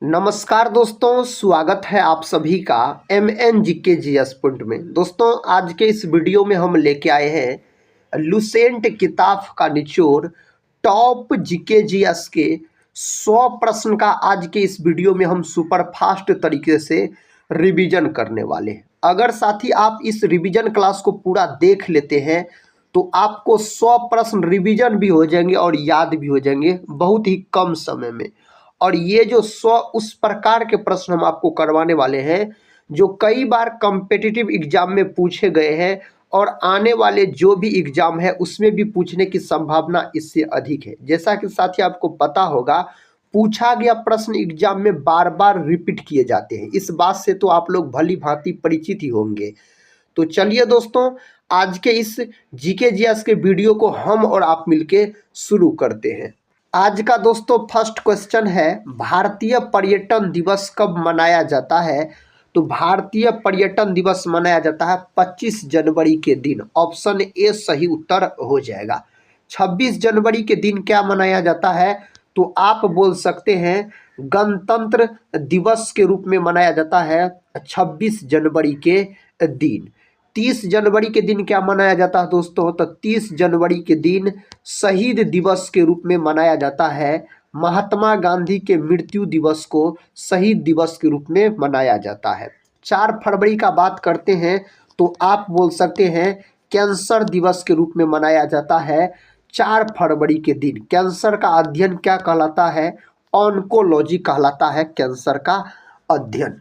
नमस्कार दोस्तों, स्वागत है आप सभी का एम एन जी के जीएस पॉइंट में। दोस्तों, आज के इस वीडियो में हम लेके आए हैं लुसेंट किताब का निचोड़ टॉप जीके जीएस के 100 प्रश्न का। आज के इस वीडियो में हम सुपर फास्ट तरीके से रिवीजन करने वाले हैं। अगर साथी आप इस रिवीजन क्लास को पूरा देख लेते हैं तो आपको 100 प्रश्न रिवीजन भी हो जाएंगे और याद भी हो जाएंगे बहुत ही कम समय में। और ये जो 100 उस प्रकार के प्रश्न हम आपको करवाने वाले हैं जो कई बार कॉम्पिटिटिव एग्जाम में पूछे गए हैं और आने वाले जो भी एग्जाम है उसमें भी पूछने की संभावना इससे अधिक है। जैसा कि साथी आपको पता होगा, पूछा गया प्रश्न एग्जाम में बार बार रिपीट किए जाते हैं। इस बात से तो आप लोग भली भांति परिचित ही होंगे। तो चलिए दोस्तों, आज के इस जीके जीएस के वीडियो को हम और आप मिलके शुरू करते हैं। आज का दोस्तों फर्स्ट क्वेश्चन है, भारतीय पर्यटन दिवस कब मनाया जाता है? तो भारतीय पर्यटन दिवस मनाया जाता है 25 जनवरी के दिन। ऑप्शन ए सही उत्तर हो जाएगा। 26 जनवरी के दिन क्या मनाया जाता है? तो आप बोल सकते हैं गणतंत्र दिवस के रूप में मनाया जाता है 26 जनवरी के दिन। 30 जनवरी के दिन क्या मनाया जाता है दोस्तों? तो 30 जनवरी के दिन शहीद दिवस के रूप में मनाया जाता है। महात्मा गांधी के मृत्यु दिवस को शहीद दिवस के रूप में मनाया जाता है। 4 फरवरी का बात करते हैं तो आप बोल सकते हैं कैंसर दिवस के रूप में मनाया जाता है। 4 फरवरी के दिन कैंसर का अध्ययन क्या कहलाता है? ऑन्कोलॉजी कहलाता है कैंसर का अध्ययन।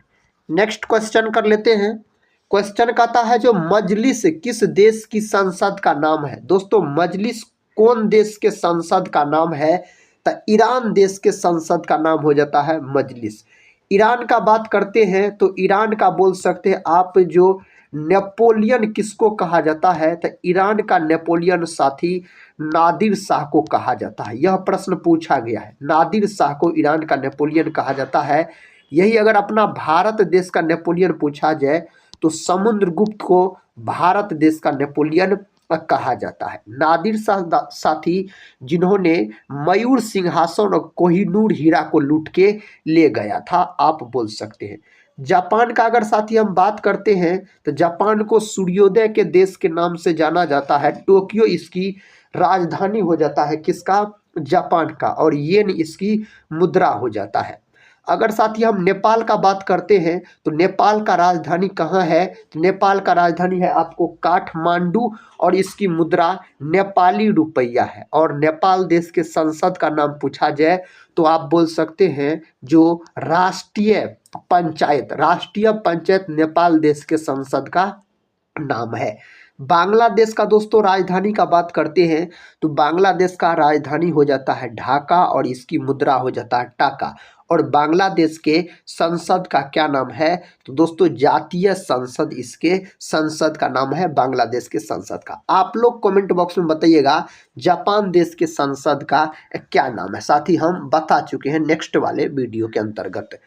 नेक्स्ट क्वेश्चन कर लेते हैं। क्वेश्चन कहता है जो मजलिस किस देश की संसद का नाम है? दोस्तों, मजलिस कौन देश के संसद का नाम है? तो ईरान देश के संसद का नाम हो जाता है मजलिस। ईरान का बात करते हैं तो ईरान का बोल सकते हैं आप जो नेपोलियन किसको कहा जाता है? तो ईरान का नेपोलियन साथी नादिर शाह को कहा जाता है। यह प्रश्न पूछा गया है, नादिर शाह को ईरान का नेपोलियन कहा जाता है। यही अगर अपना भारत देश का नेपोलियन पूछा जाए तो समुद्रगुप्त को भारत देश का नेपोलियन कहा जाता है। नादिर शाह साथी जिन्होंने मयूर सिंहासन और कोहिनूर हीरा को लूट के ले गया था, आप बोल सकते हैं। जापान का अगर साथी हम बात करते हैं तो जापान को सूर्योदय के देश के नाम से जाना जाता है। टोक्यो इसकी राजधानी हो जाता है, किसका? जापान का। और येन इसकी मुद्रा हो जाता है। अगर साथी हम नेपाल का बात करते हैं तो नेपाल का राजधानी कहाँ है? तो नेपाल का राजधानी है आपको काठमांडू और इसकी मुद्रा नेपाली रुपया है। और नेपाल देश के संसद का नाम पूछा जाए तो आप बोल सकते हैं जो राष्ट्रीय पंचायत नेपाल देश के संसद का नाम है। बांग्लादेश का दोस्तों राजधानी का बात करते हैं तो बांग्लादेश का राजधानी हो जाता है ढाका और इसकी मुद्रा हो जाता है टाका। और बांग्लादेश के संसद का क्या नाम है? तो दोस्तों जातीय संसद इसके संसद का नाम है, बांग्लादेश के संसद का। आप लोग कमेंट बॉक्स में बताइएगा जापान देश के संसद का क्या नाम है। साथ ही हम बता चुके हैं नेक्स्ट वाले वीडियो के अंतर्गत।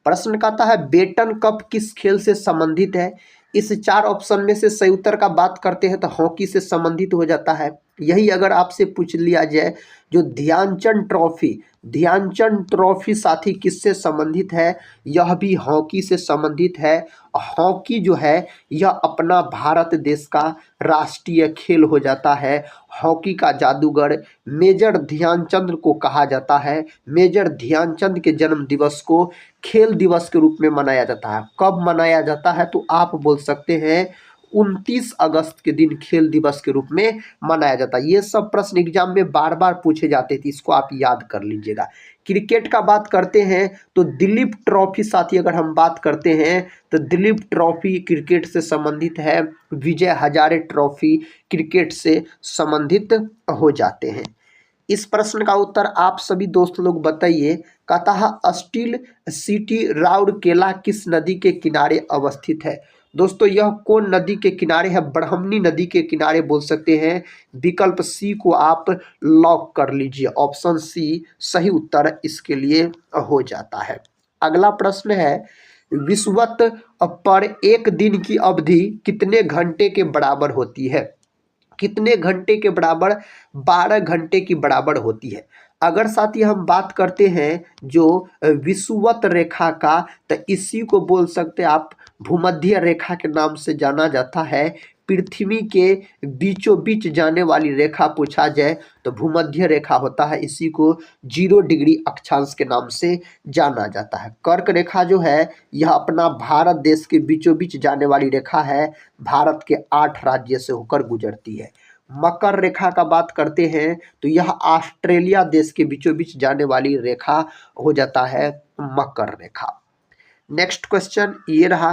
प्रश्न कहता है बेटन कप किस खेल से संबंधित है? इस 4 ऑप्शन में से सही उत्तर का बात करते हैं तो हॉकी से संबंधित हो जाता है। यही अगर आपसे पूछ लिया जाए जो ध्यानचंद ट्रॉफी साथी किससे संबंधित है? यह भी हॉकी से संबंधित है। हॉकी जो है यह अपना भारत देश का राष्ट्रीय खेल हो जाता है। हॉकी का जादूगर मेजर ध्यानचंद को कहा जाता है। मेजर ध्यानचंद के जन्म दिवस को खेल दिवस के रूप में मनाया जाता है। कब मनाया जाता है? तो आप बोल सकते हैं 29 अगस्त के दिन खेल दिवस के रूप में मनाया जाता है। ये सब प्रश्न एग्जाम में बार बार पूछे जाते थे, इसको आप याद कर लीजिएगा। क्रिकेट का बात करते हैं तो दिलीप ट्रॉफी साथी अगर हम बात करते हैं तो दिलीप ट्रॉफी क्रिकेट से संबंधित है। विजय हजारे ट्रॉफी क्रिकेट से संबंधित हो जाते हैं। इस प्रश्न का उत्तर आप सभी दोस्त लोग बताइए। कहता है स्टील सिटी राउरकेला किस नदी के किनारे अवस्थित है? दोस्तों यह कौन नदी के किनारे है? ब्रह्मणी नदी के किनारे बोल सकते हैं। विकल्प सी को आप लॉक कर लीजिए। ऑप्शन सी सही उत्तर इसके लिए हो जाता है। अगला प्रश्न है विषुवत पर एक दिन की अवधि कितने घंटे के बराबर होती है? कितने घंटे के बराबर? 12 घंटे की बराबर होती है। अगर साथी हम बात करते हैं जो विषुवत रेखा का, तो इसी को बोल सकते हैं आप भूमध्य रेखा के नाम से जाना जाता है। पृथ्वी के बीचों बीच जाने वाली रेखा पूछा जाए तो भूमध्य रेखा होता है, इसी को 0 डिग्री अक्षांश के नाम से जाना जाता है। कर्क रेखा जो है यह अपना भारत देश के बीचों बीच जाने वाली रेखा है, भारत के 8 राज्य से होकर गुजरती है। मकर रेखा का बात करते हैं तो यह ऑस्ट्रेलिया देश के बीचों बीच जाने वाली रेखा हो जाता है मकर रेखा। नेक्स्ट क्वेश्चन ये रहा।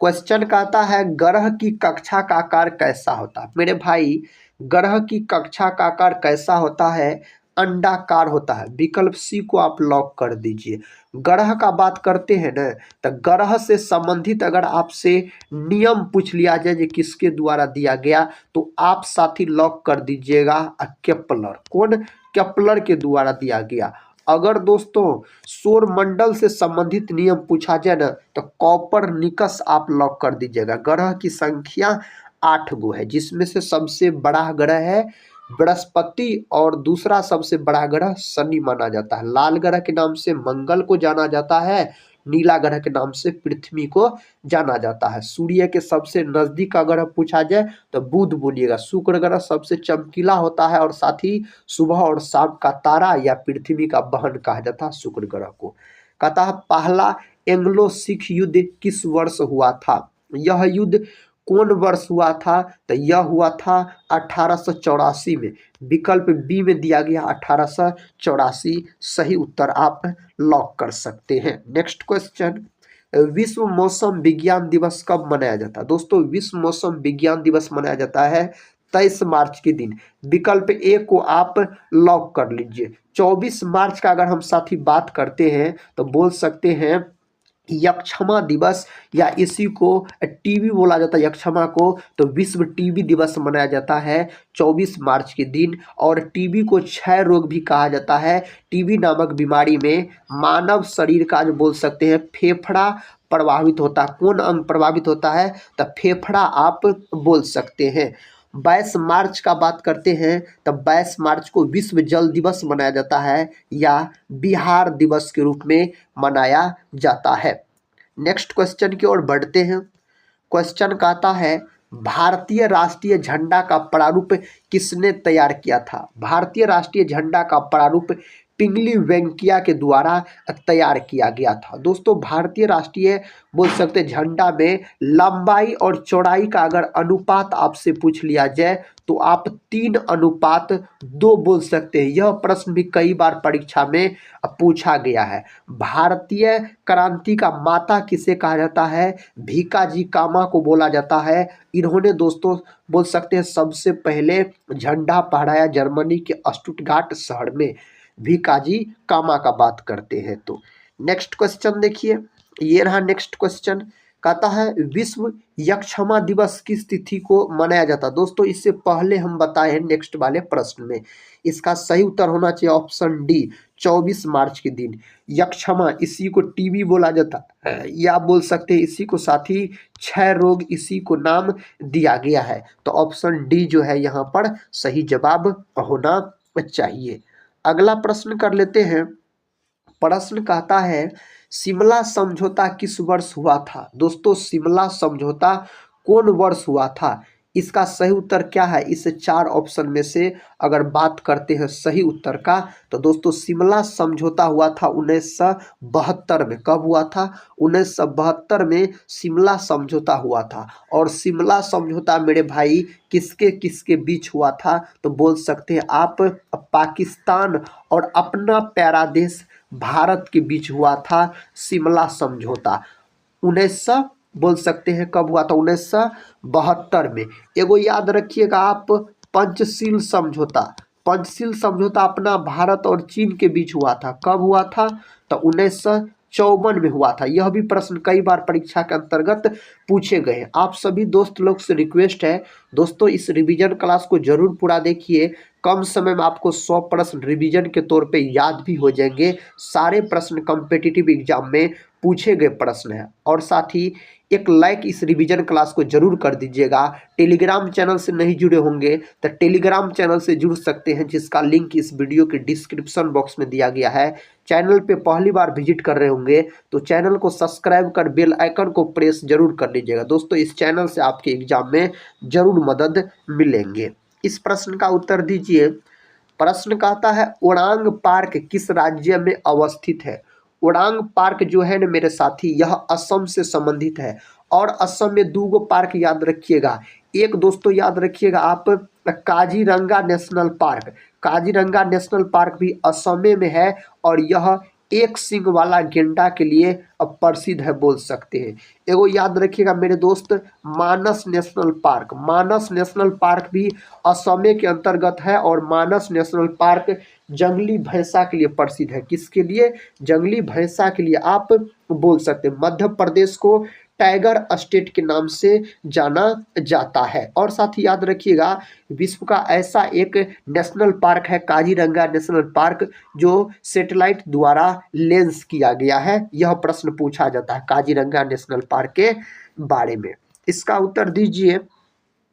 क्वेश्चन कहता है ग्रह की कक्षा का आकार कैसा होता है। मेरे भाई ग्रह की कक्षा का आकार कैसा होता है, अंडाकार होता है। विकल्प सी को आप लॉक कर दीजिए। ग्रह का बात करते हैं ना, तो ग्रह से संबंधित अगर आपसे नियम पूछ लिया जाए जो किसके द्वारा दिया गया, तो आप साथी लॉक कर दीजिएगा केपलर। कौन? केपलर के द्वारा दिया गया। अगर दोस्तों सौर मंडल से संबंधित नियम पूछा जाए ना, तो कॉपरनिकस आप लॉक कर दीजिएगा। ग्रह की संख्या 8 गो है, जिसमें से सबसे बड़ा ग्रह है बृहस्पति और दूसरा सबसे बड़ा ग्रह शनि माना जाता है। लाल ग्रह के नाम से मंगल को जाना जाता है, नीला ग्रह के नाम से पृथ्वी को जाना जाता है। सूर्य के सबसे नजदीक का ग्रह पूछा जाए तो बुध बोलिएगा। शुक्र ग्रह सबसे चमकीला होता है और साथ ही सुबह और शाम का तारा या पृथ्वी का बहन कहा जाता है शुक्र ग्रह को। कहता है पहला एंग्लो सिख युद्ध किस वर्ष हुआ था। यह युद्ध कौन वर्ष हुआ था, तो यह हुआ था 1884 में। विकल्प बी में दिया गया 1884 सही उत्तर आप लॉक कर सकते हैं। नेक्स्ट क्वेश्चन, विश्व मौसम विज्ञान दिवस कब मनाया जाता है। दोस्तों विश्व मौसम विज्ञान दिवस मनाया जाता है 23 मार्च के दिन। विकल्प ए को आप लॉक कर लीजिए। 24 मार्च का अगर हम साथी बात करते हैं तो बोल सकते हैं यक्षमा दिवस, या इसी को टीबी बोला जाता है यक्षमा को, तो विश्व टीबी दिवस मनाया जाता है 24 मार्च के दिन। और टीबी को क्षय रोग भी कहा जाता है। टीबी नामक बीमारी में मानव शरीर का जो बोल सकते हैं फेफड़ा प्रभावित होता है। कौन अंग प्रभावित होता है, तो फेफड़ा आप बोल सकते हैं। 22 मार्च का बात करते हैं तो 22 मार्च को विश्व जल दिवस मनाया जाता है या बिहार दिवस के रूप में मनाया जाता है। नेक्स्ट क्वेश्चन की ओर बढ़ते हैं। क्वेश्चन कहता है भारतीय राष्ट्रीय झंडा का प्रारूप किसने तैयार किया था। भारतीय राष्ट्रीय झंडा का प्रारूप पिंगली वेंकैया के द्वारा तैयार किया गया था। दोस्तों भारतीय राष्ट्रीय बोल सकते झंडा में लंबाई और चौड़ाई का अगर अनुपात आपसे पूछ लिया जाए तो आप 3:2 बोल सकते हैं। यह प्रश्न भी कई बार परीक्षा में पूछा गया है। भारतीय क्रांति का माता किसे कहा जाता है, भीकाजी कामा को बोला जाता है। इन्होंने दोस्तों बोल सकते हैं सबसे पहले झंडा फहराया जर्मनी के स्टुटगार्ट शहर में। भीकाजी कामा का बात करते हैं तो नेक्स्ट क्वेश्चन देखिए, ये रहा नेक्स्ट क्वेश्चन। कहता है विश्व यक्षमा दिवस किस तिथि को मनाया जाता है। दोस्तों इससे पहले हम बताए हैं नेक्स्ट वाले प्रश्न में, इसका सही उत्तर होना चाहिए ऑप्शन डी 24 मार्च के दिन। यक्षमा इसी को टीबी बोला जाता है, या बोल सकते हैं इसी को साथी क्षय रोग, इसी को नाम दिया गया है। तो ऑप्शन डी जो है यहाँ पर सही जवाब होना चाहिए। अगला प्रश्न कर लेते हैं। प्रश्न कहता है शिमला समझौता किस वर्ष हुआ था। दोस्तों शिमला समझौता कौन वर्ष हुआ था, इसका सही उत्तर क्या है। इस 4 ऑप्शन में से अगर बात करते हैं सही उत्तर का, तो दोस्तों शिमला समझौता हुआ था 1972 में। कब हुआ था, 1972 में शिमला समझौता हुआ था। और शिमला समझौता मेरे भाई किसके किसके बीच हुआ था, तो बोल सकते हैं आप पाकिस्तान और अपना प्यारा देश भारत के बीच हुआ था शिमला समझौता। 19 बोल सकते हैं कब हुआ था, 1972 में। एगो याद रखिएगा आप पंचशील समझौता। पंचशील समझौता अपना भारत और चीन के बीच हुआ था। कब हुआ था, तो 1954 में हुआ था। यह भी प्रश्न कई बार परीक्षा के अंतर्गत पूछे गए हैं। आप सभी दोस्त लोग से रिक्वेस्ट है दोस्तों इस रिवीजन क्लास को जरूर पूरा देखिए। कम समय में आपको 100 प्रश्न रिवीजन के तौर पे याद भी हो जाएंगे। सारे प्रश्न कॉम्पिटिटिव एग्जाम में पूछे गए प्रश्न हैं। और साथ ही एक लाइक इस रिवीजन क्लास को जरूर कर दीजिएगा। टेलीग्राम चैनल से नहीं जुड़े होंगे तो टेलीग्राम चैनल से जुड़ सकते हैं, जिसका लिंक इस वीडियो के डिस्क्रिप्शन बॉक्स में दिया गया है। चैनल पे पहली बार विजिट कर रहे होंगे तो चैनल को सब्सक्राइब कर बेल आइकन को प्रेस जरूर कर लीजिएगा। दोस्तों इस चैनल से आपके एग्जाम में जरूर मदद मिलेंगे। इस प्रश्न का उत्तर दीजिए। प्रश्न कहता है ओरांग पार्क किस राज्य में अवस्थित है। ओरांग पार्क जो है ना मेरे साथी, यह असम से संबंधित है। और असम में 2 पार्क याद रखिएगा। एक दोस्तों याद रखिएगा आप, Kaziranga national park. Kaziranga national park भी असम में है और यह एक सींग वाला गेंडा के लिए प्रसिद्ध है बोल सकते हैं। एगो याद रखिएगा मेरे दोस्त, मानस नेशनल पार्क। मानस नेशनल पार्क भी असम के अंतर्गत है और मानस नेशनल पार्क जंगली भैंसा के लिए प्रसिद्ध है। किसके लिए? जंगली भैंसा के लिए आप बोल सकते हैं। मध्य प्रदेश को टाइगर स्टेट के नाम से जाना जाता है। और साथ ही याद रखिएगा, विश्व का ऐसा एक नेशनल पार्क है काजीरंगा नेशनल पार्क, जो सैटेलाइट द्वारा लेंस किया गया है। यह प्रश्न पूछा जाता है काजीरंगा नेशनल पार्क के बारे में। इसका उत्तर दीजिए।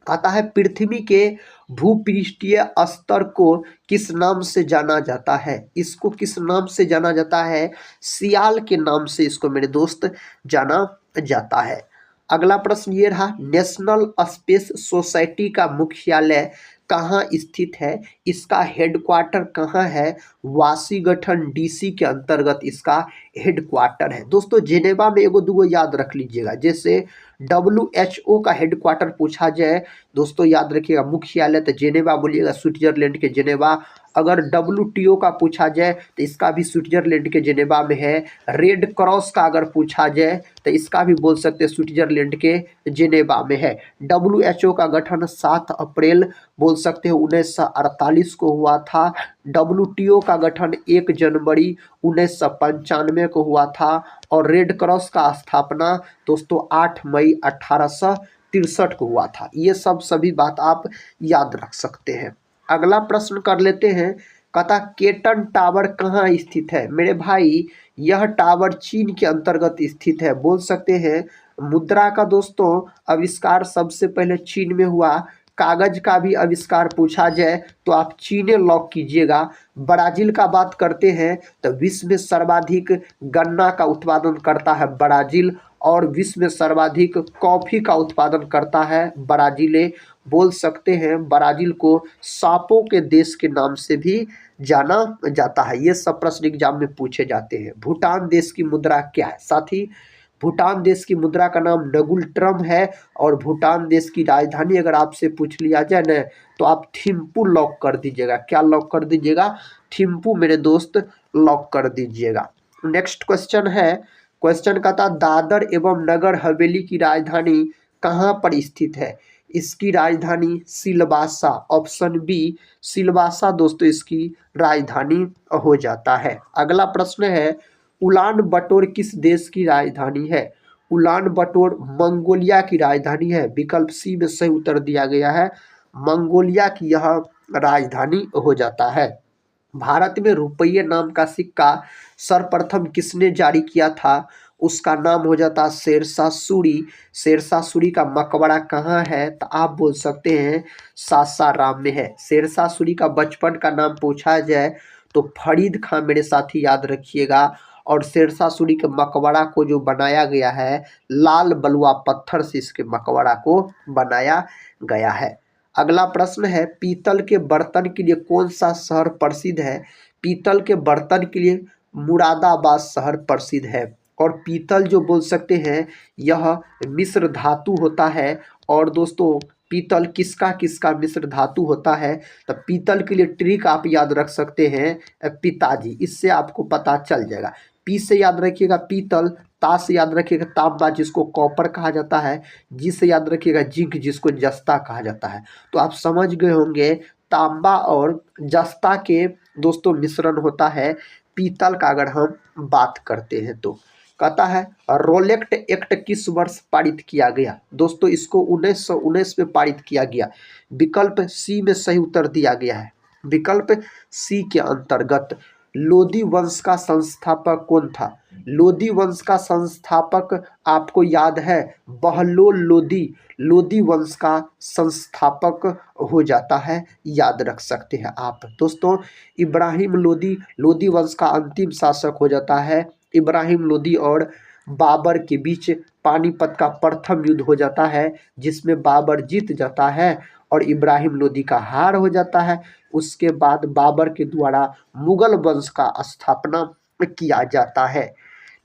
आता है पृथ्वी के भूपृष्ठीय स्तर को किस नाम से जाना जाता है। इसको किस नाम से जाना जाता है? सियाल के नाम से इसको मेरे दोस्त जाना जाता है। अगला प्रश्न ये रहा, नेशनल स्पेस सोसाइटी का मुख्यालय कहाँ स्थित है? इसका हेडक्वार्टर कहाँ है? वाशिंगटन डीसी के अंतर्गत इसका हेडक्वार्टर है। दोस्तों जेनेवा में एगो दूगो याद रख लीजिएगा। जैसे WHO का हेडक्वार्टर पूछा जाए, दोस्तों याद रखिएगा मुख्यालय तो जेनेवा बोलिएगा, स्विट्जरलैंड के जेनेवा। अगर WTO का पूछा जाए तो इसका भी स्विट्जरलैंड के जेनेवा में है। रेड क्रॉस का अगर पूछा जाए तो इसका भी बोल सकते हैं स्विट्जरलैंड के जेनेवा में है। WHO का गठन 7 अप्रैल बोल सकते हैं 1948 को हुआ था। WTO का गठन 1 जनवरी 1995 को हुआ था। और रेड क्रॉस का स्थापना दोस्तों 8 मई 1863 को हुआ था। ये सब सभी बात आप याद रख सकते हैं। अगला प्रश्न कर लेते हैं। कहता केटन टावर कहाँ स्थित है? मेरे भाई यह टावर चीन के अंतर्गत स्थित है बोल सकते हैं। मुद्रा का दोस्तों आविष्कार सबसे पहले चीन में हुआ। कागज का भी आविष्कार पूछा जाए तो आप चीने लॉक कीजिएगा। ब्राजील का बात करते हैं तो विश्व में सर्वाधिक गन्ना का उत्पादन करता है ब्राजील। और विश्व में सर्वाधिक कॉफी का उत्पादन करता है ब्राजील। बोल सकते हैं ब्राजील को सांपों के देश के नाम से भी जाना जाता है। ये सब प्रश्न एग्जाम में पूछे जाते हैं। भूटान देश की मुद्रा क्या है? साथी भूटान देश की मुद्रा का नाम नगुल ट्रम है। और भूटान देश की राजधानी अगर आपसे पूछ लिया जाए ना तो आप थिम्पू लॉक कर दीजिएगा। क्या लॉक कर दीजिएगा? थिम्पू मेरे दोस्त लॉक कर दीजिएगा। नेक्स्ट क्वेश्चन है। क्वेश्चन का था दादर एवं नगर हवेली की राजधानी कहाँ पर स्थित है? इसकी राजधानी सिलवासा। ऑप्शन बी सिलवासा दोस्तों इसकी राजधानी हो जाता है। अगला प्रश्न है उलान बटोर किस देश की राजधानी है? उलान बटोर मंगोलिया की राजधानी है। विकल्प सी में सही उत्तर दिया गया है, मंगोलिया की यह राजधानी हो जाता है। भारत में रुपये नाम का सिक्का सर्वप्रथम किसने जारी किया था? उसका नाम हो जाता शेरशाह सूरी। शेरशाह सूरी का मकबरा कहाँ है? तो आप बोल सकते हैं सासाराम में है। शेरशाह सूरी का बचपन का नाम पूछा जाए तो फरीद खां मेरे साथी याद रखिएगा। और शेरशाह सूरी के मकबरा को जो बनाया गया है लाल बलुआ पत्थर से इसके मकबरा को बनाया गया है। अगला प्रश्न है पीतल के बर्तन के लिए कौन सा शहर प्रसिद्ध है? पीतल के बर्तन के लिए मुरादाबाद शहर प्रसिद्ध है। और पीतल जो बोल सकते हैं यह मिश्र धातु होता है। और दोस्तों पीतल किसका किसका मिश्र धातु होता है? तो पीतल के लिए ट्रिक आप याद रख सकते हैं पिताजी, इससे आपको पता चल जाएगा। पी से याद रखिएगा पीतल, ता से याद रखिएगा तांबा जिसको कॉपर कहा जाता है, जी से याद रखिएगा जिंक जिसको जस्ता कहा जाता है। तो आप समझ गए होंगे तांबा और जस्ता के दोस्तों मिश्रण होता है पीतल का। अगर हम बात करते हैं तो कहता है रोलेक्ट एक्ट किस वर्ष पारित किया गया? दोस्तों इसको 1919 में पारित किया गया। विकल्प सी में सही उत्तर दिया गया है। विकल्प सी के अंतर्गत। लोदी वंश का संस्थापक कौन था? लोदी वंश का संस्थापक आपको याद है बहलोल लोदी लोदी वंश का संस्थापक हो जाता है, याद रख सकते हैं आप दोस्तों। इब्राहिम लोदी लोदी वंश का अंतिम शासक हो जाता है। इब्राहिम लोदी और बाबर के बीच पानीपत का प्रथम युद्ध हो जाता है, जिसमें बाबर जीत जाता है और इब्राहिम लोदी का हार हो जाता है। उसके बाद बाबर के द्वारा मुगल वंश का स्थापना किया जाता है।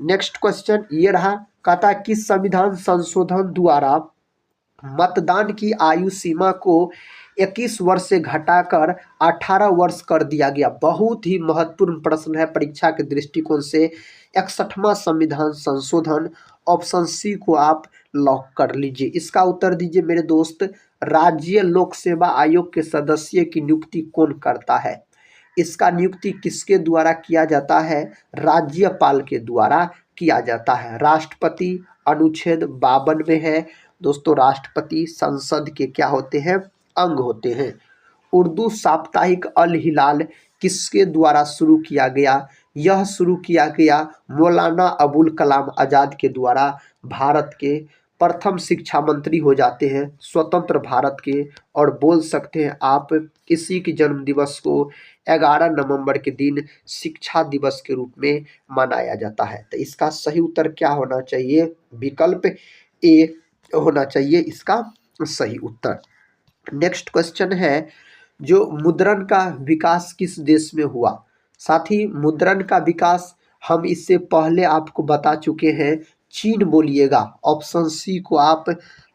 नेक्स्ट क्वेश्चन ये रहा, कहता कि संविधान संशोधन द्वारा मतदान की आयु सीमा को 21 वर्ष से घटाकर 18 वर्ष कर दिया गया। बहुत ही महत्वपूर्ण प्रश्न है परीक्षा के दृष्टिकोण से। 61वां संविधान संशोधन, ऑप्शन सी को आप लॉक कर लीजिए। इसका उत्तर दीजिए मेरे दोस्त। राज्य लोक सेवा आयोग के सदस्य की नियुक्ति कौन करता है? इसका नियुक्ति किसके द्वारा किया जाता है? राज्यपाल के द्वारा किया जाता है। राष्ट्रपति अनुच्छेद 52 में है दोस्तों। राष्ट्रपति संसद के क्या होते हैं? अंग होते हैं। उर्दू साप्ताहिक अल हिलाल किसके द्वारा शुरू किया गया? यह शुरू किया गया मौलाना अबुल कलाम आज़ाद के द्वारा। भारत के प्रथम शिक्षा मंत्री हो जाते हैं स्वतंत्र भारत के, और बोल सकते हैं आप इसी के जन्म दिवस को 11 नवंबर के दिन शिक्षा दिवस के रूप में मनाया जाता है। तो इसका सही उत्तर क्या होना चाहिए? विकल्प ए होना चाहिए इसका सही उत्तर। नेक्स्ट क्वेश्चन है, जो मुद्रण का विकास किस देश में हुआ? साथी मुद्रण का विकास हम इससे पहले आपको बता चुके हैं, चीन बोलिएगा। ऑप्शन सी को आप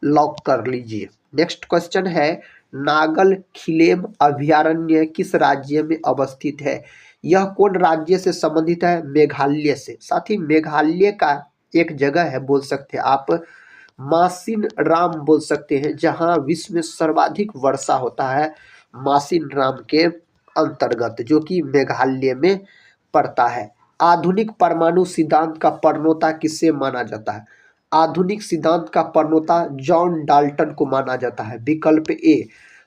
लॉक कर लीजिए। नेक्स्ट क्वेश्चन है, नागल खिलेम अभयारण्य किस राज्य में अवस्थित है? यह कौन राज्य से संबंधित है? मेघालय से। साथी मेघालय का एक जगह है, बोल सकते हैं आप मासिन राम बोल सकते हैं, जहां विश्व में सर्वाधिक वर्षा होता है मासिन राम के अंतर्गत, जो कि मेघालय में पड़ता है। आधुनिक परमाणु सिद्धांत का प्रणेता किसे माना जाता है? आधुनिक सिद्धांत का प्रणेता जॉन डाल्टन को माना जाता है। विकल्प ए।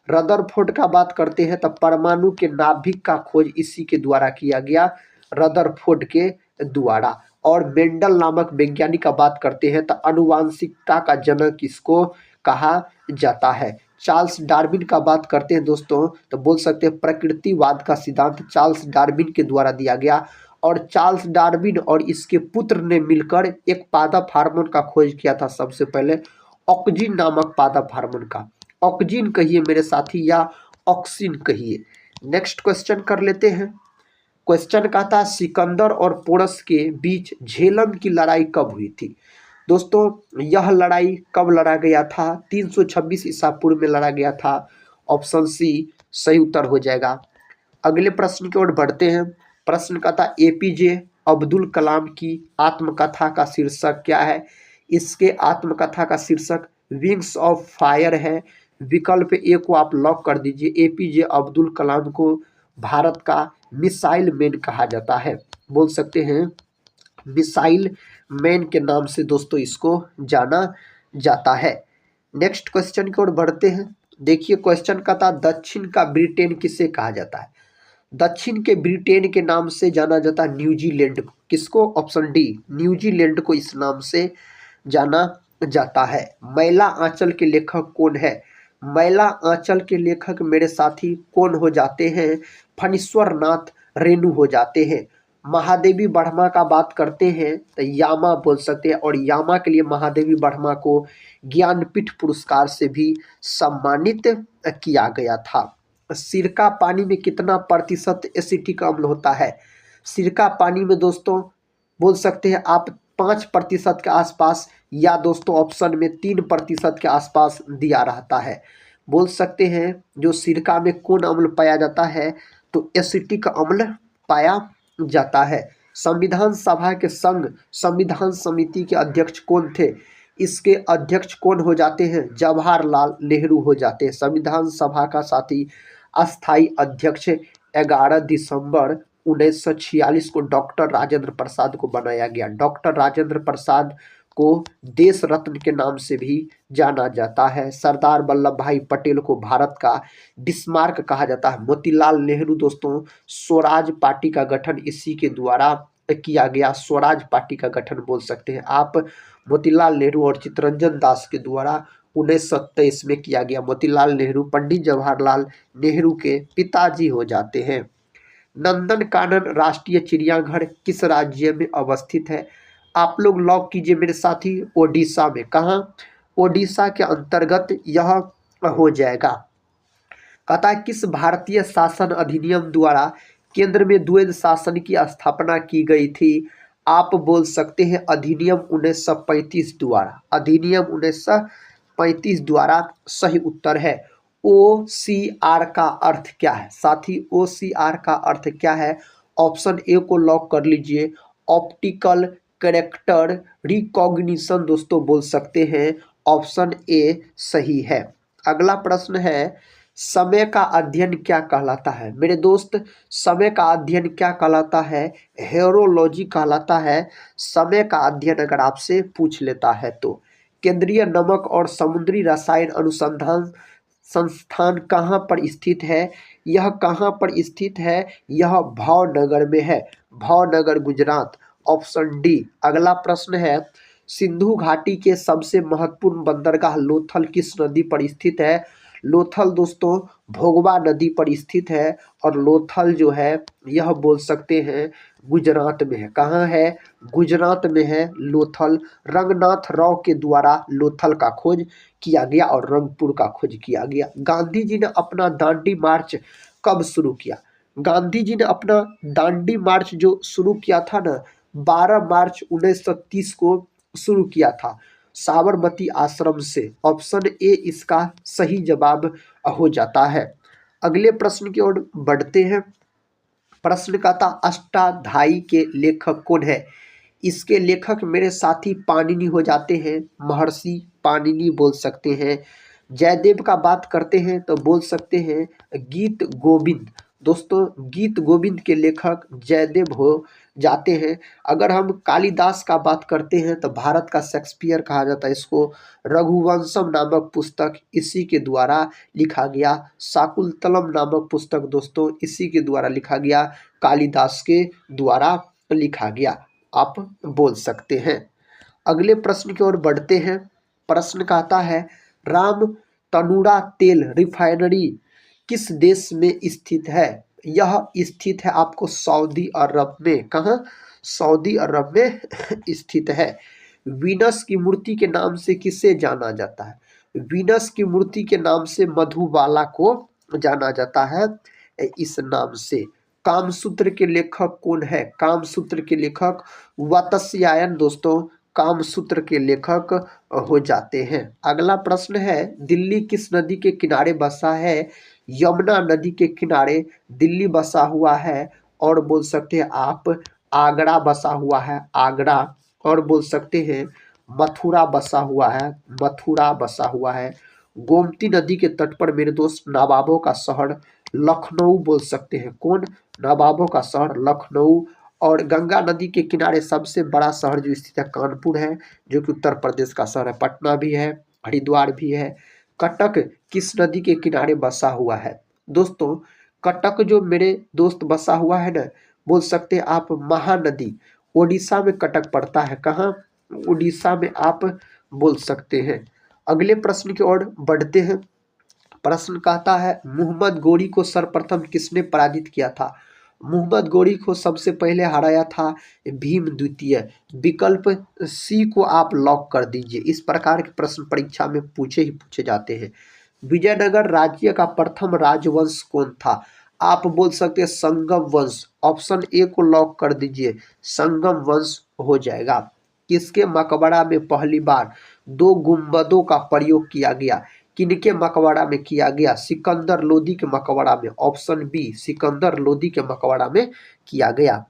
रदरफोर्ड का बात करते हैं तो परमाणु के नाभिक का खोज इसी के द्वारा किया गया, रदरफोर्ड के द्वारा। और मेंडल नामक वैज्ञानिक का बात करते हैं तो आनुवांशिकता का जनक किसको कहा जाता है? चार्ल्स डार्विन का बात करते हैं दोस्तों तो बोल सकते हैं प्रकृतिवाद का सिद्धांत चार्ल्स डार्विन के द्वारा दिया गया। और चार्ल्स डार्विन और इसके पुत्र ने मिलकर एक पादप हार्मोन का खोज किया था सबसे पहले, ऑक्जिन नामक पादप हार्मोन का। ऑक्जिन कहिए मेरे साथी या ऑक्सिन कहिए। नेक्स्ट क्वेश्चन कर लेते हैं। क्वेश्चन का था सिकंदर और पोरस के बीच झेलम की लड़ाई कब हुई थी? दोस्तों यह लड़ाई कब लड़ा गया था? 326 ईसा पूर्व में लड़ा गया था। ऑप्शन सी सही उत्तर हो जाएगा। अगले प्रश्न की ओर बढ़ते हैं। प्रश्न का था एपीजे अब्दुल कलाम की आत्मकथा का शीर्षक क्या है? इसके आत्मकथा का शीर्षक विंग्स ऑफ फायर है। विकल्प ए को आप लॉक कर दीजिए। एपीजे अब्दुल कलाम को भारत का मिसाइल मैन कहा जाता है, बोल सकते हैं मिसाइल मैन के नाम से दोस्तों इसको जाना जाता है। नेक्स्ट क्वेश्चन की ओर बढ़ते हैं। देखिए क्वेश्चन का था दक्षिण का ब्रिटेन किसे कहा जाता है? दक्षिण के ब्रिटेन के नाम से जाना जाता है न्यूजीलैंड को। किसको? ऑप्शन डी न्यूजीलैंड को इस नाम से जाना जाता है। मैला आंचल के लेखक कौन है? मैला आंचल के लेखक मेरे साथी कौन हो जाते हैं? फणीश्वर नाथ रेणु हो जाते हैं। महादेवी वर्मा का बात करते हैं तो यामा बोल सकते हैं, और यामा के लिए महादेवी वर्मा को ज्ञानपीठ पुरस्कार से भी सम्मानित किया गया था। सिरका पानी में कितना प्रतिशत एसिटिक अम्ल होता है? सिरका पानी में दोस्तों बोल सकते हैं आप 5% के आसपास, या दोस्तों ऑप्शन में 3% के आसपास दिया रहता है। बोल सकते हैं जो सिरका में कौन अम्ल पाया जाता है? तो एसिटिक अम्ल पाया जाता है। संविधान सभा के संघ संविधान समिति के अध्यक्ष कौन थे? इसके अध्यक्ष कौन हो जाते हैं? जवाहरलाल नेहरू हो जाते हैं संविधान सभा का साथी अस्थाई अध्यक्ष। 11 दिसंबर 1946 को डॉक्टर राजेंद्र प्रसाद को बनाया गया। डॉक्टर राजेंद्र प्रसाद को देश रत्न के नाम से भी जाना जाता है। सरदार वल्लभ भाई पटेल को भारत का बिस्मार्क कहा जाता है। मोतीलाल नेहरू दोस्तों, स्वराज पार्टी का गठन इसी के द्वारा किया गया। स्वराज पार्टी का गठन बोल सकते हैं आप, मोतीलाल नेहरू और चित्तरंजन दास के द्वारा 1923 में किया गया। मोतीलाल नेहरू पंडित जवाहरलाल नेहरू के पिताजी हो जाते हैं। नंदनकानन राष्ट्रीय चिड़ियाघर किस राज्य में अवस्थित है? आप लोग लॉक कीजिए मेरे साथी, ओडिशा में। कहाँ? ओडिशा के अंतर्गत यह हो जाएगा। कहता है किस भारतीय शासन अधिनियम द्वारा केंद्र में द्वैध शासन की स्थापना की गई थी? आप बोल सकते हैं अधिनियम 1935 द्वारा। अधिनियम 1935 द्वारा सही उत्तर है। OCR का अर्थ क्या है साथी? OCR का अर्थ क्या है? ऑप्शन ए को लॉक कर लीजिए, ऑप्टिकल कैरेक्टर रिकॉग्निशन दोस्तों बोल सकते हैं। ऑप्शन ए सही है। अगला प्रश्न है, समय का अध्ययन क्या कहलाता है? मेरे दोस्त, समय का अध्ययन क्या कहलाता है? हेरोलॉजी कहलाता है। समय का अध्ययन अगर आपसे पूछ लेता है तो। केंद्रीय नमक और समुद्री रसायन अनुसंधान संस्थान कहाँ पर स्थित है? यह कहाँ पर स्थित है? यह भावनगर में है, भावनगर गुजरात। Option D. अगला प्रश्न है, सिंधु घाटी के सबसे महत्वपूर्ण बंदरगाह लोथल किस नदी पर स्थित है? लोथल दोस्तों भोगवा नदी पर स्थित है और लोथल जो है यह बोल सकते हैं गुजरात में है। कहाँ है? गुजरात में है लोथल। रंगनाथ राव के द्वारा लोथल का खोज किया गया और रंगपुर का खोज किया गया। गांधी जी ने अपना दांडी मार्च कब शुरू किया? गांधी जी ने अपना दांडी मार्च जो शुरू किया था ना, 12 मार्च 1930 को शुरू किया था, साबरमती आश्रम से। ऑप्शन ए इसका सही जवाब हो जाता है। अगले प्रश्न की ओर बढ़ते हैं। प्रश्न का था अष्टाध्यायी के लेखक कौन है? इसके लेखक मेरे साथी पाणिनि हो जाते हैं, महर्षि पाणिनि बोल सकते हैं। जयदेव का बात करते हैं तो बोल सकते हैं गीत गोविंद। दोस्तों गीत गोविंद के लेखक जयदेव हो जाते हैं। अगर हम कालिदास का बात करते हैं तो भारत का शेक्सपियर कहा जाता है इसको। रघुवंशम नामक पुस्तक इसी के द्वारा लिखा गया। शाकुंतलम नामक पुस्तक दोस्तों इसी के द्वारा लिखा गया, कालिदास के द्वारा लिखा गया, आप बोल सकते हैं। अगले प्रश्न की ओर बढ़ते हैं। प्रश्न कहता है राम तनुरा तेल रिफाइनरी किस देश में स्थित है? यह स्थित है आपको सऊदी अरब में। कहाँ? सऊदी अरब में स्थित है। वीनस की मूर्ति के नाम से किसे जाना जाता है? वीनस की मूर्ति के नाम से मधुबाला को जाना जाता है इस नाम से। कामसूत्र के लेखक कौन है? कामसूत्र के लेखक वात्स्यायन दोस्तों कामसूत्र के लेखक हो जाते हैं। अगला प्रश्न है, दिल्ली किस नदी के किनारे बसा है? यमुना नदी के किनारे दिल्ली बसा हुआ है। और बोल सकते हैं आप आगरा बसा हुआ है, आगरा। और बोल सकते हैं मथुरा बसा हुआ है, मथुरा बसा हुआ है। गोमती नदी के तट पर मेरे दोस्त नवाबों का शहर लखनऊ बोल सकते हैं। कौन? नवाबों का शहर लखनऊ। और गंगा नदी के किनारे सबसे बड़ा शहर जो स्थित है कानपुर है, जो कि उत्तर प्रदेश का शहर है। पटना भी है, हरिद्वार भी है। कटक किस नदी के किनारे बसा हुआ है? दोस्तों कटक जो मेरे दोस्त बसा हुआ है ना, बोल सकते हैं आप महानदी। ओडिशा में कटक पड़ता है। कहाँ? उड़ीसा में आप बोल सकते हैं। अगले प्रश्न की ओर बढ़ते हैं। प्रश्न कहता है मुहम्मद गोरी को सर्वप्रथम किसने पराजित किया था? मुहम्मद गोरी को सबसे पहले हराया था भीम द्वितीय। विकल्प सी को आप लॉक कर दीजिए। इस प्रकार के प्रश्न परीक्षा में पूछे जाते हैं। विजयनगर राज्य का प्रथम राजवंश कौन था? आप बोल सकते हैं संगम वंश। ऑप्शन ए को लॉक कर दीजिए, संगम वंश हो जाएगा। किसके मकबरा में पहली बार 2 गुंबदों का प्रयोग किया गया? किनके मकबरा में किया गया? सिकंदर लोदी के मकबरा में। ऑप्शन बी सिकंदर लोदी के मकबरा में किया गया।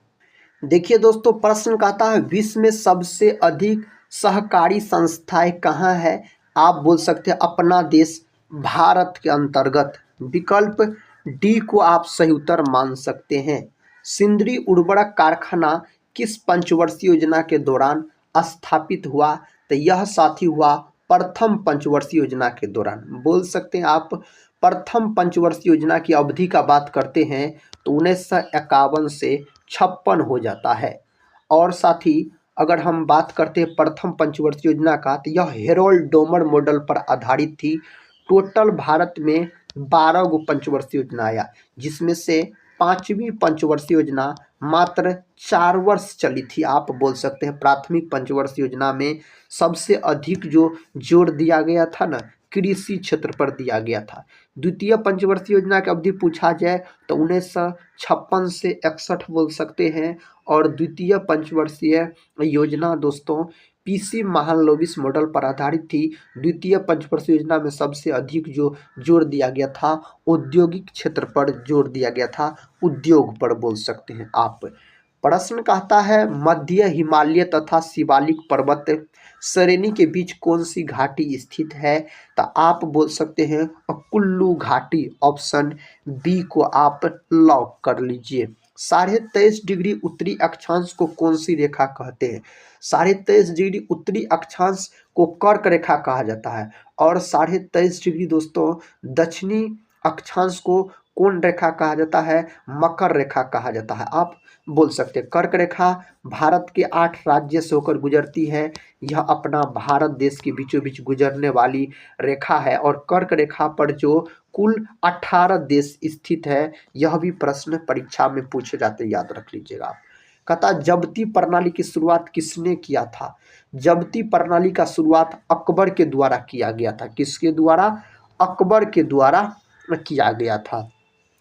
देखिए दोस्तों प्रश्न कहता है विश्व में सबसे अधिक सहकारी संस्थाएं कहाँ है? आप बोल सकते हैं अपना देश भारत के अंतर्गत। विकल्प डी को आप सही उत्तर मान सकते हैं। सिंदरी उर्वरक कारखाना किस पंचवर्षीय योजना के दौरान स्थापित हुआ? तो यह साथी हुआ प्रथम पंचवर्षीय योजना के दौरान। बोल सकते हैं आप प्रथम पंचवर्षीय योजना की अवधि का बात करते हैं तो 1951 से 56 हो जाता है। और साथ ही अगर हम बात करते हैं प्रथम पंचवर्षीय योजना का तो यह हेरोल्ड डोमर मॉडल पर आधारित थी। टोटल भारत में 12 गो पंचवर्षीय योजना आया, जिसमें से 5वीं पंचवर्षीय योजना मात्र 4 वर्ष चली थी। आप बोल सकते हैं प्राथमिक पंचवर्षीय योजना में सबसे अधिक जो जोर दिया गया था ना, कृषि क्षेत्र पर दिया गया था। द्वितीय पंचवर्षीय योजना की अवधि पूछा जाए तो 1956 से 61 बोल सकते हैं। और द्वितीय पंचवर्षीय योजना दोस्तों पीसी महालनोबिस मॉडल पर आधारित थी। द्वितीय पंचवर्षीय योजना में सबसे अधिक जो जोर दिया गया था औद्योगिक क्षेत्र पर जोर दिया गया था, उद्योग पर बोल सकते हैं आप। प्रश्न कहता है मध्य हिमालय तथा शिवालिक पर्वत श्रेणी के बीच कौन सी घाटी स्थित है? तो आप बोल सकते हैं कुल्लू घाटी। ऑप्शन बी को आप लॉक कर लीजिए। 23.5 डिग्री उत्तरी अक्षांश को कौन सी रेखा कहते हैं? 23.5 डिग्री उत्तरी अक्षांश को कर्क रेखा कहा जाता है। और 23.5 डिग्री दोस्तों दक्षिणी अक्षांश को कौन रेखा कहा जाता है? मकर रेखा कहा जाता है। आप बोल सकते हैं कर्क रेखा भारत के 8 राज्य से होकर गुजरती है। यह अपना भारत देश के बीचों बीच गुजरने वाली रेखा है। और कर्क रेखा पर जो कुल 18 देश स्थित है, यह भी प्रश्न परीक्षा में पूछे जाते, याद रख लीजिएगा आप। कहता जबती प्रणाली की शुरुआत किसने किया था? जबती प्रणाली का शुरुआत अकबर के द्वारा किया गया था। किसके द्वारा? अकबर के द्वारा किया गया था।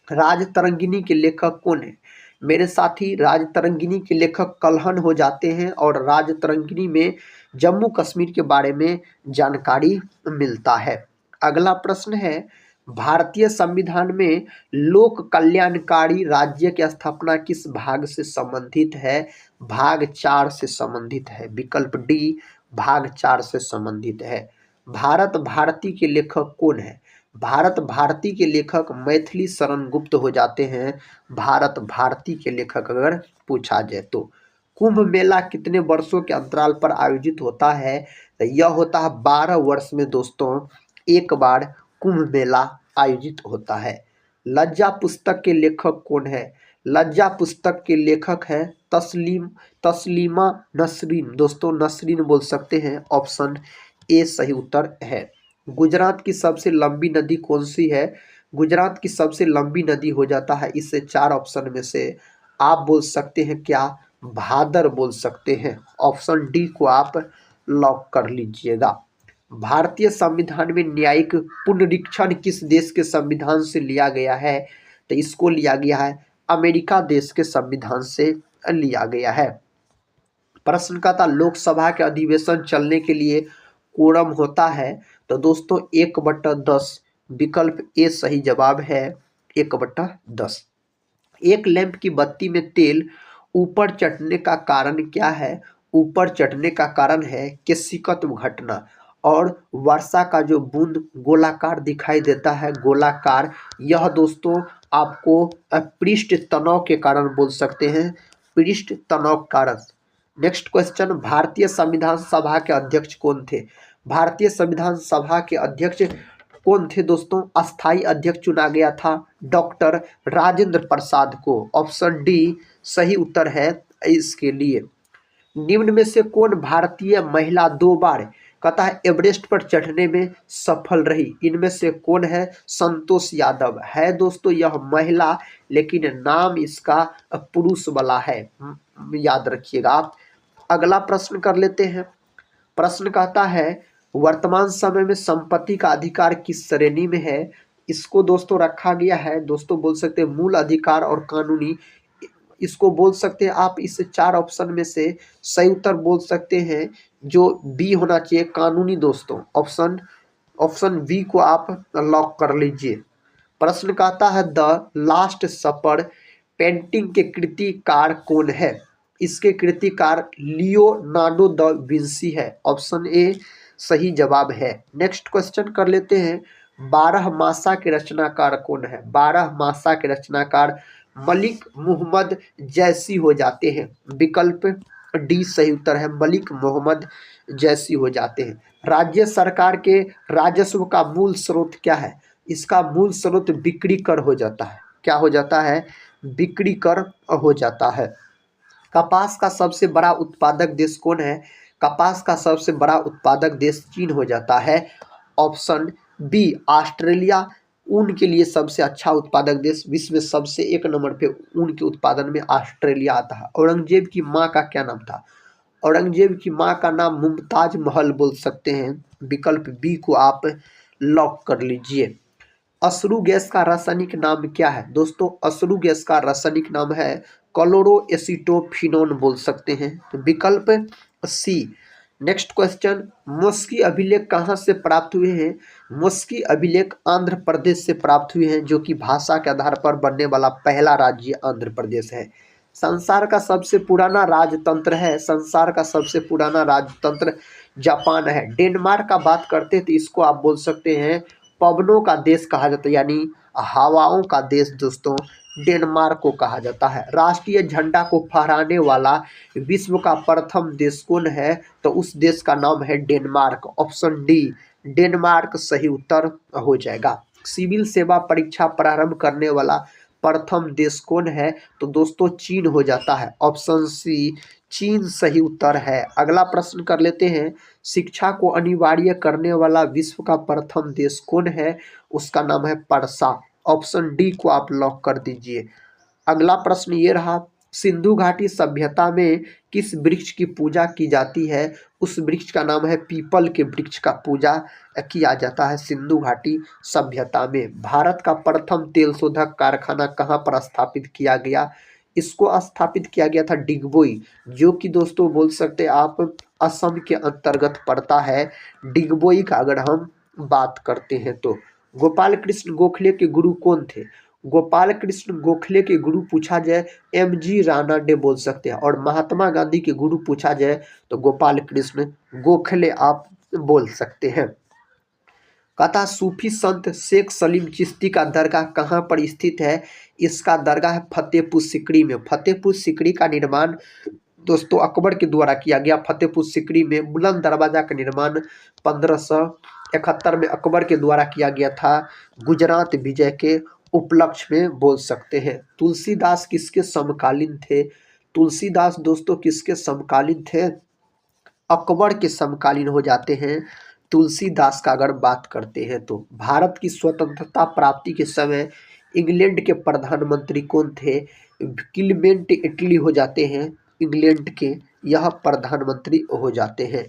राजतरंगिणी के लेखक कौन है? मेरे साथी राजतरंगिणी के लेखक कल्हण हो जाते हैं। और राजतरंगिणी में जम्मू कश्मीर के बारे में जानकारी मिलता है। अगला प्रश्न है भारतीय संविधान में लोक कल्याणकारी राज्य की स्थापना किस भाग से संबंधित है? भाग 4 से संबंधित है। विकल्प डी भाग 4 से संबंधित है। भारत भारती के लेखक कौन है? भारत भारती के लेखक मैथिली शरण गुप्त हो जाते हैं। भारत भारती के लेखक अगर पूछा जाए तो। कुंभ मेला कितने वर्षों के अंतराल पर आयोजित होता है? तो यह होता है 12 वर्ष में दोस्तों एक बार कुंभ मेला आयोजित होता है। लज्जा पुस्तक के लेखक कौन है? लज्जा पुस्तक के लेखक है तस्लीमा नसरीन। दोस्तों नसरीन बोल सकते हैं। ऑप्शन ए सही उत्तर है। गुजरात की सबसे लंबी नदी कौन सी है? गुजरात की सबसे लंबी नदी हो जाता है इससे 4 ऑप्शन में से आप बोल सकते हैं क्या? भादर बोल सकते हैं। ऑप्शन डी को आप लॉक कर लीजिएगा। भारतीय संविधान में न्यायिक पुनरीक्षण किस देश के संविधान से लिया गया है? तो इसको लिया गया है अमेरिका देश के संविधान से लिया गया है। प्रश्न का था लोकसभा के अधिवेशन चलने के लिए कोरम होता है? तो दोस्तों 1/10। विकल्प ए सही जवाब है 1/10। एक लैंप की बत्ती में तेल ऊपर चढ़ने का कारण क्या है? ऊपर चढ़ने का कारण है केशिकत्व घटना। और वर्षा का जो बूंद गोलाकार दिखाई देता है, गोलाकार, यह दोस्तों आपको पृष्ठ तनाव के कारण बोल सकते हैं, पृष्ठ तनाव कारण। नेक्स्ट क्वेश्चन भारतीय संविधान सभा के अध्यक्ष कौन थे? भारतीय संविधान सभा के अध्यक्ष कौन थे दोस्तों? अस्थाई अध्यक्ष चुना गया था डॉक्टर राजेंद्र प्रसाद को। ऑप्शन डी सही उत्तर है इसके लिए। निम्न में से कौन भारतीय महिला 2 बार कहता है एवरेस्ट पर चढ़ने में सफल रही? इनमें से कौन है? संतोष यादव है दोस्तों यह महिला, लेकिन नाम इसका पुरुष वाला है, याद रखिएगा आप। अगला प्रश्न कर लेते हैं। प्रश्न कहता है वर्तमान समय में संपत्ति का अधिकार किस श्रेणी में है? इसको दोस्तों रखा गया है, दोस्तों बोल सकते हैं मूल अधिकार और कानूनी। इसको बोल सकते हैं आप इस 4 ऑप्शन में से सही उत्तर बोल सकते हैं जो बी होना चाहिए कानूनी दोस्तों। ऑप्शन बी को आप लॉक कर लीजिए। प्रश्न कहता है द लास्ट सपर पेंटिंग के कृतिकार कौन है? इसके कृतिकार लियोनार्डो द विंसी है। ऑप्शन ए सही जवाब है। नेक्स्ट क्वेश्चन कर लेते हैं 12 मासा के रचनाकार कौन है? 12 मासा के रचनाकार मलिक मुहम्मद जैसी हो जाते हैं। विकल्प डी सही उत्तर है, मलिक मोहम्मद जैसी हो जाते हैं। राज्य सरकार के राजस्व का मूल स्रोत क्या है? इसका मूल स्रोत बिक्री कर हो जाता है। क्या हो जाता है? बिक्री कर हो जाता है। कपास का सबसे बड़ा उत्पादक देश कौन है? कपास का सबसे बड़ा उत्पादक देश चीन हो जाता है। Option B Australia. ऊन के लिए सबसे अच्छा उत्पादक देश, विश्व में सबसे एक नंबर पे ऊन के उत्पादन में ऑस्ट्रेलिया आता है। औरंगजेब की माँ का क्या नाम था? औरंगजेब की माँ का नाम मुमताज महल बोल सकते हैं। विकल्प बी को आप लॉक कर लीजिए। अश्रु गैस का रासायनिक नाम क्या है? दोस्तों अश्रु गैस का रासायनिक नाम है क्लोरोएसिटोफिनोन बोल सकते हैं। तो विकल्प सी। नेक्स्ट क्वेश्चन, मस्की अभिलेख कहाँ से प्राप्त हुए हैं? मस्की अभिलेख आंध्र प्रदेश से प्राप्त हुए हैं, जो कि भाषा के आधार पर बनने वाला पहला राज्य आंध्र प्रदेश है। संसार का सबसे पुराना राजतंत्र है, संसार का सबसे पुराना राजतंत्र जापान है। डेनमार्क का बात करते हैं तो इसको आप बोल सकते हैं पवनों का देश कहा जाता है, यानी हवाओं का देश दोस्तों डेनमार्क को कहा जाता है। राष्ट्रीय झंडा को फहराने वाला विश्व का प्रथम देश कौन है? तो उस देश का नाम है डेनमार्क। ऑप्शन डी डेनमार्क सही उत्तर हो जाएगा। सिविल सेवा परीक्षा प्रारंभ करने वाला प्रथम देश कौन है? तो दोस्तों चीन हो जाता है। ऑप्शन सी चीन सही उत्तर है। अगला प्रश्न कर लेते हैं, शिक्षा को अनिवार्य करने वाला विश्व का प्रथम देश कौन है? उसका नाम है परसा। ऑप्शन डी को आप लॉक कर दीजिए। अगला प्रश्न ये रहा, सिंधु घाटी सभ्यता में किस वृक्ष की पूजा की जाती है? उस वृक्ष का नाम है पीपल के वृक्ष का पूजा किया जाता है सिंधु घाटी सभ्यता में। भारत का प्रथम तेल शोधक कारखाना कहाँ पर स्थापित किया गया? इसको स्थापित किया गया था डिगबोई, जो कि दोस्तों बोल सकते हैं आप असम के अंतर्गत पड़ता है। डिगबोई का अगर हम बात करते हैं तो गोपाल कृष्ण गोखले के गुरु कौन थे? गोपाल कृष्ण गोखले के गुरु पूछा जाए एमजी रानाडे बोल सकते हैं, और महात्मा गांधी के गुरु पूछा जाए तो गोपाल कृष्ण गोखले आप बोल सकते हैं। कहता सूफी संत शेख सलीम चिश्ती का दरगाह कहाँ पर स्थित है? इसका दरगाह है फतेहपुर सिकरी में। फतेहपुर सिकरी का निर्माण दोस्तों अकबर के द्वारा किया गया। फतेहपुर सिकरी में बुलंद दरवाजा का निर्माण 1571 में अकबर के द्वारा किया गया था, गुजरात विजय के उपलक्ष्य में बोल सकते हैं। तुलसीदास किसके समकालीन थे? तुलसीदास दोस्तों किसके समकालीन थे? अकबर के समकालीन हो जाते हैं तुलसीदास का अगर बात करते हैं तो। भारत की स्वतंत्रता प्राप्ति के समय इंग्लैंड के प्रधानमंत्री कौन थे? क्लीमेंट इटली हो जाते हैं इंग्लैंड के, यह प्रधानमंत्री हो जाते हैं।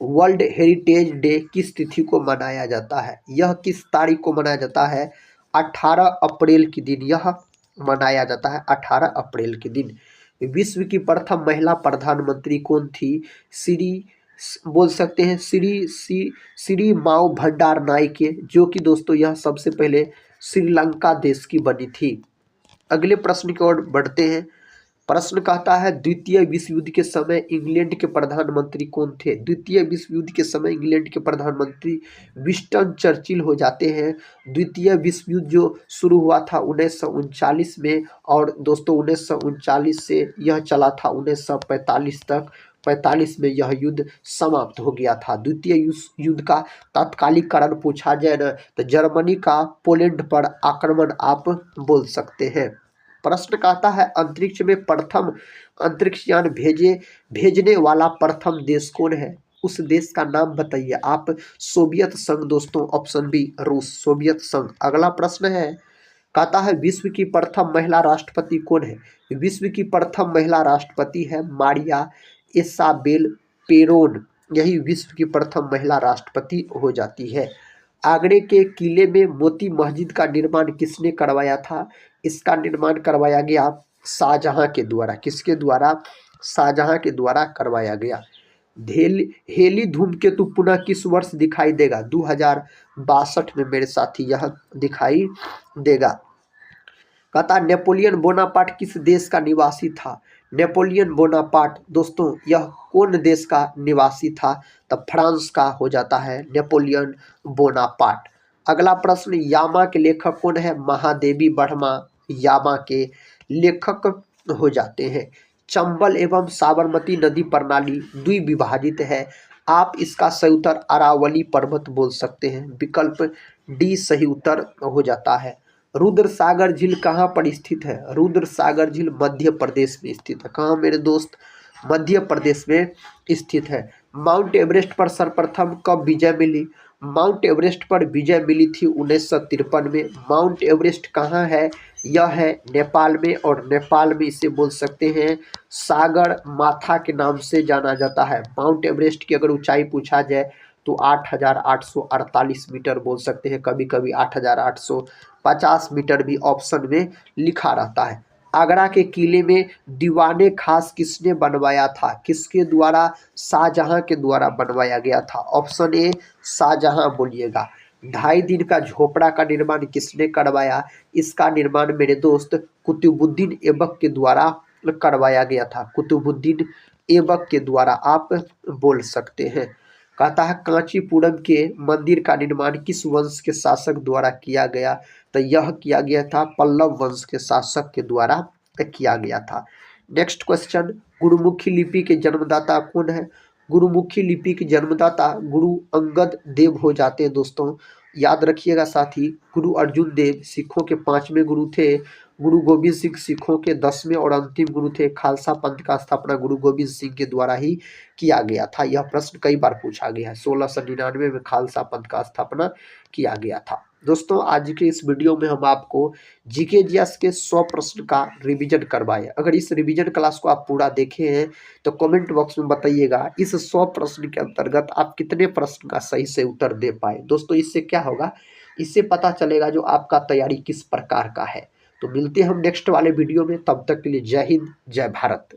वर्ल्ड हेरिटेज डे किस तिथि को मनाया जाता है? यह किस तारीख को मनाया जाता है? 18 अप्रैल के दिन यह मनाया जाता है, 18 अप्रैल के दिन। विश्व की प्रथम महिला प्रधानमंत्री कौन थी? श्री बोल सकते हैं श्री माओ भंडार नायके, जो कि दोस्तों यह सबसे पहले श्रीलंका देश की बनी थी। अगले प्रश्न की ओर बढ़ते हैं। प्रश्न कहता है द्वितीय विश्व युद्ध के समय इंग्लैंड के प्रधानमंत्री कौन थे? द्वितीय विश्व युद्ध के समय इंग्लैंड के प्रधानमंत्री विंस्टन चर्चिल हो जाते हैं। द्वितीय विश्व युद्ध जो शुरू हुआ था 1939 में, और दोस्तों 1939 से यह चला था 1945 तक। 45 में यह युद्ध समाप्त हो गया था। द्वितीय युद्ध का तात्कालिक कारण पूछा जाए ना तो जर्मनी का पोलैंड पर आक्रमण आप बोल सकते हैं। प्रश्न कहता है अंतरिक्ष में प्रथम अंतरिक्ष यान भेजने वाला प्रथम देश कौन है? उस देश का नाम बताइए आप। सोवियत संघ दोस्तों, ऑप्शन बी रूस, सोवियत संघ। अगला प्रश्न है, कहता है विश्व की प्रथम महिला राष्ट्रपति कौन है? विश्व की प्रथम महिला राष्ट्रपति है मारिया इसाबेल पेरोन, यही विश्व की प्रथम महिला राष्ट्रपति हो जाती है। आगरे के किले में मोती मस्जिद का निर्माण किसने करवाया था? इसका निर्माण करवाया गया शाहजहां के द्वारा। किसके द्वारा? शाहजहां के द्वारा करवाया गया। हेली धूमकेतु पुनः किस वर्ष दिखाई देगा? 2062 में मेरे साथी यह दिखाई देगा। कहता नेपोलियन बोनापार्ट किस देश का निवासी था? नेपोलियन बोनापार्ट दोस्तों यह कौन देश का निवासी था? तब फ्रांस का हो जाता है नेपोलियन बोनापार्ट। अगला प्रश्न, यामा के लेखक कौन है? महादेवी वर्मा यामा के लेखक हो जाते हैं। चंबल एवं साबरमती नदी प्रणाली द्विविभाजित है। आप इसका सही उत्तर अरावली पर्वत बोल सकते हैं। विकल्प डी सही उत्तर हो जाता है। रुद्र सागर झील कहाँ पर स्थित है? रुद्र सागर झील मध्य प्रदेश में स्थित है। कहाँ मेरे दोस्त? मध्य प्रदेश में स्थित है। माउंट एवरेस्ट पर सर्वप्रथम कब विजय मिली? माउंट एवरेस्ट पर विजय मिली थी 1953 में। माउंट एवरेस्ट कहाँ है? यह है नेपाल में, और नेपाल में इसे बोल सकते हैं सागर माथा के नाम से जाना जाता है। माउंट एवरेस्ट की अगर ऊंचाई पूछा जाए तो 8,848 मीटर बोल सकते हैं, कभी कभी 8,850 मीटर भी ऑप्शन में लिखा रहता है। आगरा के किले में दीवाने खास किसने बनवाया था? किसके द्वारा? शाहजहां के द्वारा बनवाया गया था। ऑप्शन ए शाहजहां बोलिएगा। 2.5 दिन का झोपड़ा का निर्माण किसने करवाया? इसका निर्माण मेरे दोस्त कुतुबुद्दीन ऐबक के द्वारा करवाया गया था। कुतुबुद्दीन ऐबक के द्वारा आप बोल सकते हैं। कहता है कांचीपुरम के मंदिर का निर्माण किस वंश के शासक द्वारा किया गया? तो यह किया गया था पल्लव वंश के शासक के द्वारा किया गया था। नेक्स्ट क्वेश्चन, गुरुमुखी लिपि के जन्मदाता कौन है? गुरुमुखी लिपि के जन्मदाता गुरु अंगद देव हो जाते हैं दोस्तों, याद रखिएगा साथी। गुरु अर्जुन देव सिखों के 5वें गुरु थे। गुरु गोविंद सिंह सिखों के 10वें और अंतिम गुरु थे। खालसा पंथ का स्थापना गुरु गोविंद सिंह के द्वारा ही किया गया था। यह प्रश्न कई बार पूछा गया है। 1699 में खालसा पंथ का स्थापना किया गया था। दोस्तों आज के इस वीडियो में हम आपको जीके जीएस के 100 प्रश्न का रिवीजन करवाए। अगर इस रिवीजन क्लास को आप पूरा देखे हैं तो कमेंट बॉक्स में बताइएगा इस 100 प्रश्न के अंतर्गत आप कितने प्रश्न का सही से उत्तर दे पाए। दोस्तों इससे क्या होगा, इससे पता चलेगा जो आपका तैयारी किस प्रकार का है। तो मिलते हैं हम नेक्स्ट वाले वीडियो में, तब तक के लिए जय हिंद जय भारत।